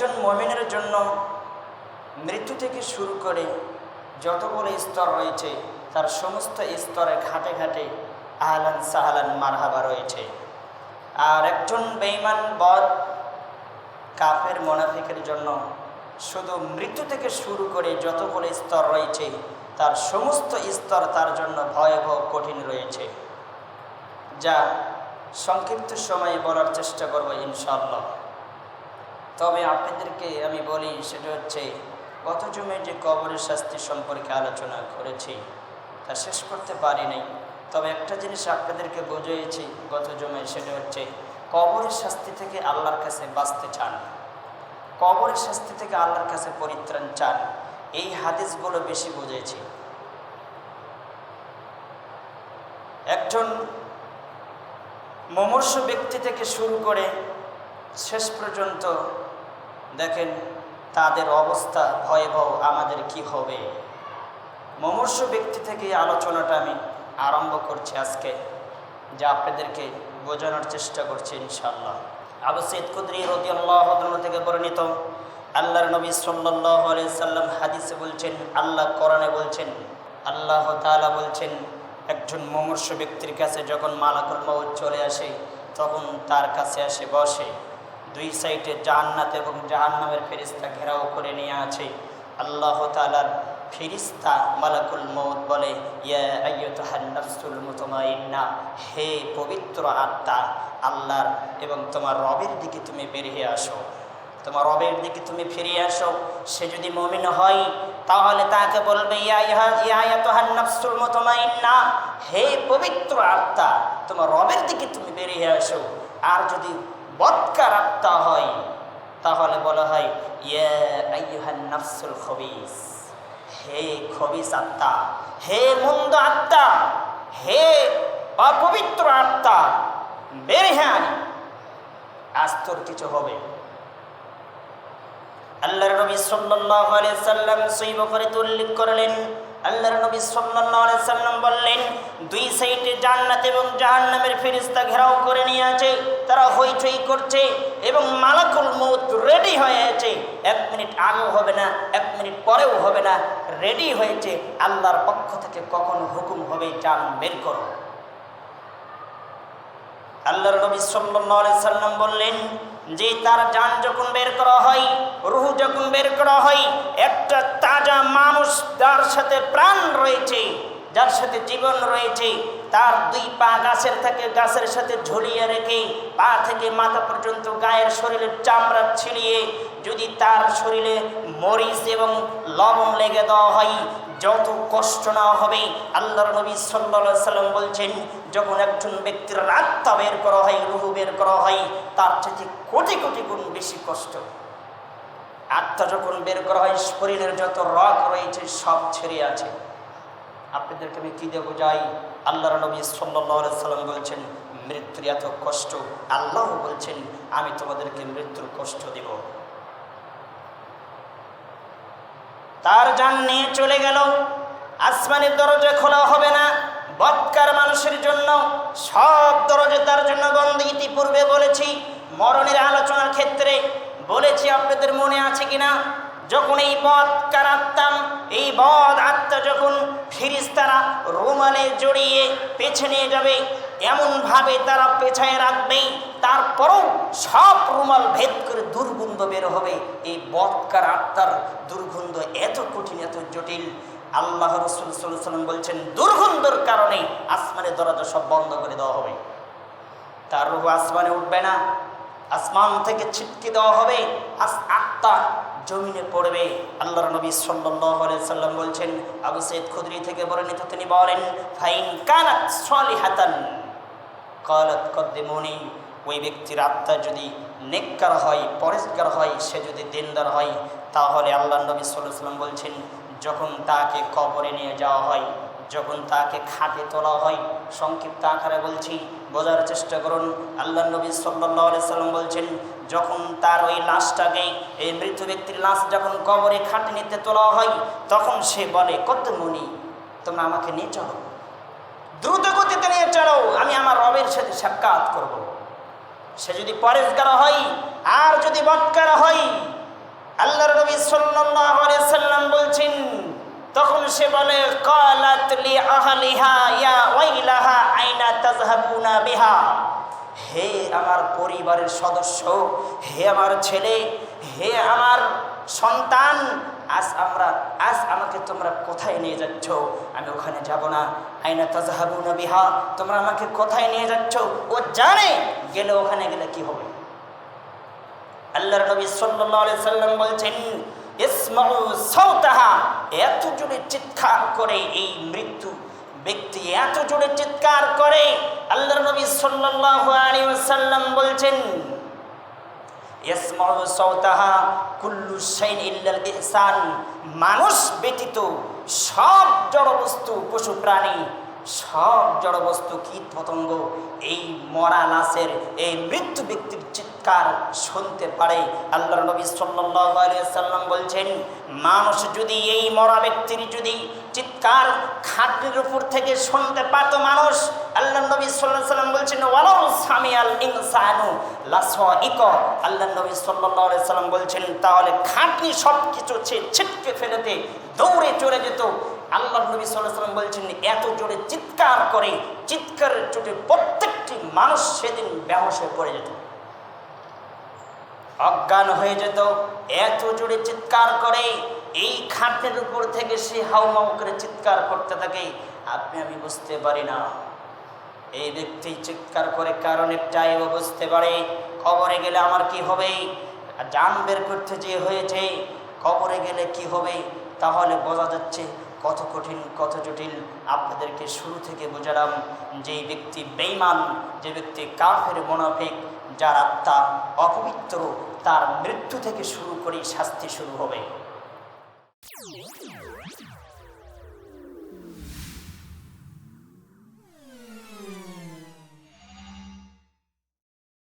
একজন মুমিনের জন্য মৃত্যু থেকে শুরু করে যতগুলো স্তর রয়েছে তার সমস্ত স্তরে ঘাটে ঘাটে আহলান সাহলান মারহাবা রয়েছে। আর একজন বেঈমান বদ কাফের মুনাফিকের জন্য শুধু মৃত্যু থেকে শুরু করে যতগুলো স্তর রয়েছে তার সমস্ত স্তর তার জন্য ভয়াবহ কঠিন রয়েছে, যা সংক্ষিপ্ত সময়ে বলার চেষ্টা করব ইনশাআল্লাহ। তবে আপনাদেরকে আমি বলি, সেটা হচ্ছে গত জুমায় যে কবরের শাস্তি সম্পর্কে আলোচনা করেছি তা শেষ করতে পারি নাই। তবে একটা জিনিস আপনাদেরকে বুঝিয়েছি গত জুমায়, সেটা হচ্ছে কবরের শাস্তি থেকে আল্লাহর কাছে বাঁচতে চান, কবরের শাস্তি থেকে আল্লাহর কাছে পরিত্রাণ চান, এই হাদিসগুলো বেশি বুঝেছি। একজন মুমূর্ষু ব্যক্তি থেকে শুরু করে শেষ পর্যন্ত দেখেন তাদের অবস্থা ভয়াবহ, আমাদের কি হবে। মুমূর্ষু ব্যক্তি থেকে আলোচনাটা আমি আরম্ভ করছি আজকে, যা আপনাদেরকে বোঝানোর চেষ্টা করছি ইনশাআল্লাহ। আবু সাঈদ খুদরী রাদিয়াল্লাহু আনহু থেকে বর্ণিত, আল্লাহর নবী সাল্লাল্লাহু আলাইহি সাল্লাম হাদিসে বলছেন, আল্লাহ কোরআনে বলছেন, আল্লাহ তাআলা বলছেন, একজন মুমূর্ষু ব্যক্তির কাছে যখন মালাকুল মউত চলে আসে তখন তার কাছে আসে বসে। দুই সাইডে জান্নাত এবং জাহান্নামের ফেরেশতা ঘেরাও করে নিয়ে আছে। আল্লাহ তাআলার ফেরেশতা মালাকুল মউত বলে, ইয়া আইয়ুহান নাফসুল মুতমাইন্না, হে পবিত্র আত্মা, আল্লাহর এবং তোমার রবের দিকে তুমি বেরিয়ে আসো, তোমার রবের দিকে তুমি ফিরে আসো। সে যদি মুমিন হয় তাহলে তাকে বলবে, ইয়া আইয়ুহান নাফসুল মুতমাইন্না, হে পবিত্র আত্মা, তোমার রবের দিকে তুমি বেরিয়ে আসো। আর যদি বদকার আত্মা হয় তাহলে বলা হয়, ইয়া আইয়ুহান নাফসুল খবিস, হে খবিস আত্মা, হে মন্দ আত্মা, হে অপবিত্র আত্মা, বের হ্যাঁ, আজ তোর কিছু হবে। আল্লাহর নবী সাল্লাল্লাহু আলাইহি সাল্লাম সহিহ বুখারীতে উল্লেখ করলেন, আল্লাহর নবী সাল্লাল্লাহু আলাইহি সাল্লাম বললেন, দুই সাইডে জান্নাত এবং জাহান্নামের ফেরেশতা ঘেরাও করে নিয়ে আছে, তারা হইচই করছে এবং মালাকুল মউত রেডি হয়ে আছে। 1 মিনিট আগেও হবে না, 1 মিনিট পরেও হবে না, রেডি হয়েছে। আল্লাহর পক্ষ থেকে কখন হুকুম হবে, জান বের করো। আল্লাহর নবী সাল্লাল্লাহু আলাইহি সাল্লাম বললেন যে তার জান যখন বের করা হয়, রূহ যখন বের করা হয়, একটা তাজা মানুষ যার সাথে প্রাণ রয়েছে, যার সাথে জীবন রয়েছে, তার 2 পা গাছের থেকে গাছের সাথে ঝুলিয়ে রেখে পা থেকে মাথা পর্যন্ত গায়ের শরীরের চামড়া ছিঁড়িয়ে যদি তার শরীরে মরিচ এবং লবণ লেগে দেওয়া হয়, যত কষ্ট না হবে, আল্লাহর নবী সাল্লাল্লাহু আলাইহি সাল্লাম বলছেন, যখন একজন ব্যক্তির আত্মা বের করা হয়, রূহ বের করা হয়, তার চেয়ে কোটি কোটি গুণ বেশি কষ্ট। আত্মা যখন বের করা হয়, শরীরের যত রগ রয়েছে সব ছেড়ে আছে। আপনাদেরকে আমি কি দিয়ে বোঝাই? আল্লাহর নবী সাল্লাল্লাহু আলাইহি সাল্লাম বলছেন, মৃত্যুর এত কষ্ট, আল্লাহ বলছেন আমি তোমাদেরকে মৃত্যুর কষ্ট দেব। তার জান নিয়ে চলে গেল, আসমানের দরজা খোলা হবে না বদকার মানুষের জন্য, সব দরজা তার জন্য বন্ধ। ইতিপূর্বে বলেছি, মরণের আলোচনার ক্ষেত্রে বলেছি, আপনাদের মনে আছে কিনা, যখন এই বদকার আত্মা, এই বদ আত্মা যখন ফেরেশতারা রুমালে জড়িয়ে পেছে নিয়ে যাবে, এমনভাবে তারা পেছায় রাখবে, তারপরও সব রুমাল ভেদ করে দুর্গন্ধ বের হবে। এই বদকার আত্মার দুর্গন্ধ এত কঠিন, এত জটিল। আল্লাহ রাসূল সাল্লাল্লাহু আলাইহি ওয়াসাল্লাম বলছেন, দুর্গন্ধের কারণে আসমানের দরজা সব বন্ধ করে দেওয়া হবে, তার রূহ আসমানে উঠবে না, আসমান থেকে ছিটকে দেওয়া হবে, আত্মা জমিনে পড়বে। আল্লাহর নবী সাল্লাল্লাহু আলাইহি সাল্লাম বলছেন, আবু সাঈদ খুদরী থেকে বর্ণিত, তিনি বলেন, ফাইন কানাত সালিহাতান ক্বালাত কদ্দিমুনি, ওই ব্যক্তির আত্মা যদি নেককার হয়, পরেজগার হয়, সে যদি দিনদার হয়, তাহলে আল্লাহর নবী সাল্লাল্লাহু আলাইহি সাল্লাম বলছেন, যখন তাকে কবরে নিয়ে যাওয়া হয়, যখন তাকে খাটে তোলা হয়, সংক্ষিপ্ত আকারে বলছি, বোঝার চেষ্টা করুন। আল্লাহর নবী সাল্লাল্লাহু আলাইহি সাল্লাম বলছেন, যখন তার ওই লাশটাকে, এই মৃত ব্যক্তির লাশ যখন কবরে খাটে নিতে তোলা হয়, তখন সে বলে, কদ্দিমুনি, তোমরা আমাকে নিয়ে চলো, দ্রুত গতিতে নিয়ে চলো, আমি আমার রবের সাথে সাক্ষাৎ করব। সে যদি পরেজগার হয় আর যদি বদকার হয়, আল্লাহর নবী সাল্লাল্লাহু আলাইহি সাল্লাম বলছেন, তখন সে বলে ক্বালাত লি আহলিহা ইয়া ওয়াইলাহা আইনা তাযহাবুনা বিহা, হে আমার পরিবারের সদস্য, হে আমার ছেলে, হে আমার সন্তান, আজ আমাকে তোমরা কোথায় নিয়ে যাচ্ছ? আমি ওখানে যাব না। আইনা তাযহাবুনা বিহা, তোমরা আমাকে কোথায় নিয়ে যাচ্ছ? ও জানে গেলে ওখানে গেলে কি হবে। আল্লাহর নবী সাল্লাল্লাহু আলাইহি সাল্লাম বলছেন, ইসমাউ সাওতাহা, এত জোরে চিৎকার করে এই মৃত্যু ব্যক্তি, এত জোরে চিৎকার করে। আল্লাহর নবী সাল্লাল্লাহু আলাইহি ওয়াসাল্লাম বলছেন, ইসমাউ সাওতাহা কুল্লু শাইইন ইল্লাল ইহসান, মানুষ ব্যতীত সব জড়বস্তু, পশু প্রাণী, সব জড়বস্তু, কীট পতঙ্গ এই মরা লাশের, এই মৃত্যু ব্যক্তির চিৎকার শুনতে পারে। আল্লাহর নবী সাল্লাল্লাহু আলাইহি ওয়াসাল্লাম বলছেন, মানুষ যদি এই মরা ব্যক্তির যদি চিৎকার খাটের উপর থেকে শুনতে পারত মানুষ, আল্লাহর নবী সাল্লাল্লাহু আলাইহি ওয়াসাল্লাম বলছেন, ওয়ালাউ সামিয়াল ইনসানু লাসাইক, আল্লাহর নবী সাল্লাল্লাহু আলাইহি ওয়াসাল্লাম বলছেন, তাহলে খাটনি সব কিছু ছিটকে ফেলতে দৌড়ে চলে যেত। আল্লাহর নবী সাল্লাল্লাহু আলাইহি ওয়াসাল্লাম বলছেন, এত জোরে চিৎকার করে, চিৎকারের চোটে প্রত্যেকটি মানুষ সেদিন বেহুশ হয়ে পড়ে যেত, অজ্ঞান হয়ে যেত। এত জোরে চিৎকার করে, এই খাটের উপর থেকে সে হাউমাউ করে চিৎকার করতে থাকে। আমি বুঝতে পারি না এই ব্যক্তি চিৎকার করে কারণ একটাই, ও বুঝতে পারে কবরে গেলে আমার কি হবে, জান বের করতে যে হয়েছে, কবরে গেলে কি হবে। তাহলে বোঝা যাচ্ছে কত কঠিন, কত জটিল। আপনাদেরকে শুরু থেকে বোঝালাম, যে ব্যক্তি বেঈমান, যে ব্যক্তি কাফের, মুনাফিক, যার আত্মা অপবিত্র, তার মৃত্যু থেকে শুরু করে শাস্তি শুরু হবে।